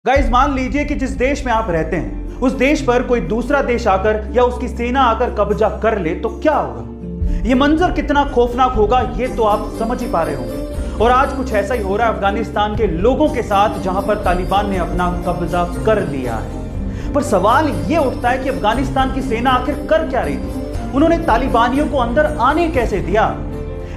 Guys मान लीजिए कि जिस देश में आप रहते हैं उस देश पर कोई दूसरा देश आकर या उसकी सेना आकर कब्जा कर ले तो क्या होगा। ये मंजर कितना खौफनाक होगा ये तो आप समझ ही पा रहे होंगे। और आज कुछ ऐसा ही हो रहा है अफगानिस्तान के लोगों के साथ, जहां पर तालिबान ने अपना कब्जा कर लिया है। पर सवाल ये उठता है कि अफगानिस्तान की सेना आखिर कर क्या रही थी, उन्होंने तालिबानियों को अंदर आने कैसे दिया।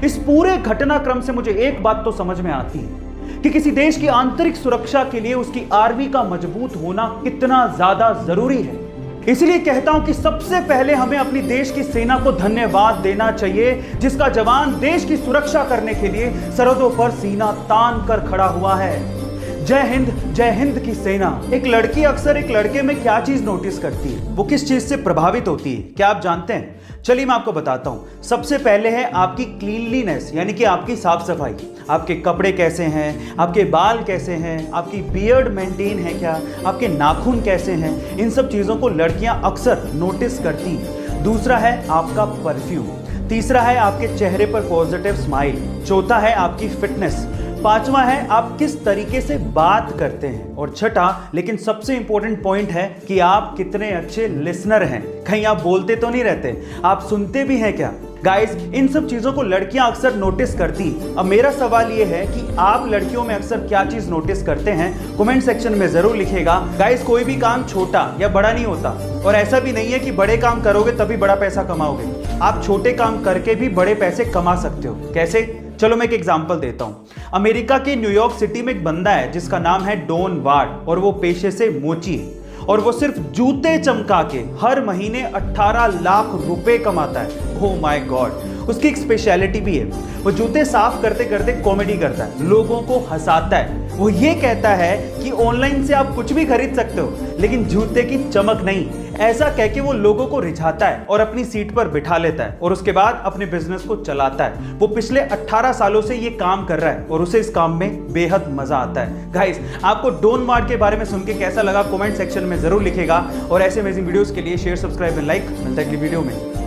इस पूरे घटनाक्रम से मुझे एक बात तो समझ में आती है कि किसी देश की आंतरिक सुरक्षा के लिए उसकी आर्मी का मजबूत होना कितना ज्यादा जरूरी है। इसलिए कहता हूं कि सबसे पहले हमें अपनी देश की सेना को धन्यवाद देना चाहिए, जिसका जवान देश की सुरक्षा करने के लिए सरहदों पर सीना तान कर खड़ा हुआ है। जय हिंद की सेना। एक लड़की अक्सर एक लड़के में क्या चीज नोटिस करती है, वो किस चीज से प्रभावित होती है, क्या आप जानते हैं? चलिए मैं आपको बताता हूं। सबसे पहले है आपकी क्लीनलीनेस, यानी कि आपकी साफ सफाई। आपके कपड़े कैसे हैं, आपके बाल कैसे हैं, आपकी बियर्ड मेंटेन है क्या, आपके नाखून कैसे हैं, इन सब चीजों को लड़कियां अक्सर नोटिस करती हैं। दूसरा है आपका परफ्यूम। तीसरा है आपके चेहरे पर पॉजिटिव स्माइल। चौथा है आपकी फिटनेस। पांचवा है आप किस तरीके से बात करते हैं। और छठा लेकिन सबसे इंपॉर्टेंट पॉइंट है कि आप कितने अच्छे लिसनर हैं। कहीं आप बोलते तो नहीं रहते, आप सुनते भी हैं क्या? गाइस, इन सब चीजों को लड़कियां अक्सर नोटिस करती। अब मेरा सवाल यह है कि आप लड़कियों में अक्सर क्या चीज नोटिस करते हैं, कमेंट सेक्शन में जरूर लिखिएगा। गाइस, कोई भी काम छोटा या बड़ा नहीं होता, और ऐसा भी नहीं है कि बड़े काम करोगे तभी बड़ा पैसा कमाओगे। आप छोटे काम करके भी बड़े पैसे कमा सकते हो। कैसे? चलो मैं एक एग्जांपल देता हूं। अमेरिका के न्यूयॉर्क सिटी में एक बंदा है जिसका नाम है डॉन वार्ड, और वो पेशे से मोची है, और वो सिर्फ जूते चमका के हर महीने 18 लाख रुपए कमाता है। Oh my God. उसकी एक स्पेशलिटी भी है, वो जूते साफ करते करते कॉमेडी करता है, लोगों को हंसाता है। वो ये कहता है कि ऑनलाइन से आप कुछ भी खरीद सकते हो लेकिन जूते की चमक नहीं। ऐसा कह के वो लोगों को रिझाता है और अपनी सीट पर बिठा लेता है, और उसके बाद अपने बिजनेस को चलाता है। वो पिछले 18 सालों से ये काम कर रहा है और उसे इस काम में बेहद मजा आता है। गाइस, आपको डॉन वार्ड के बारे में सुन के कैसा लगा कमेंट सेक्शन में जरूर लिखेगा, और ऐसे अमेजिंग वीडियोस के लिए शेयर, सब्सक्राइब एंड लाइक। मिलता है अगली वीडियो में।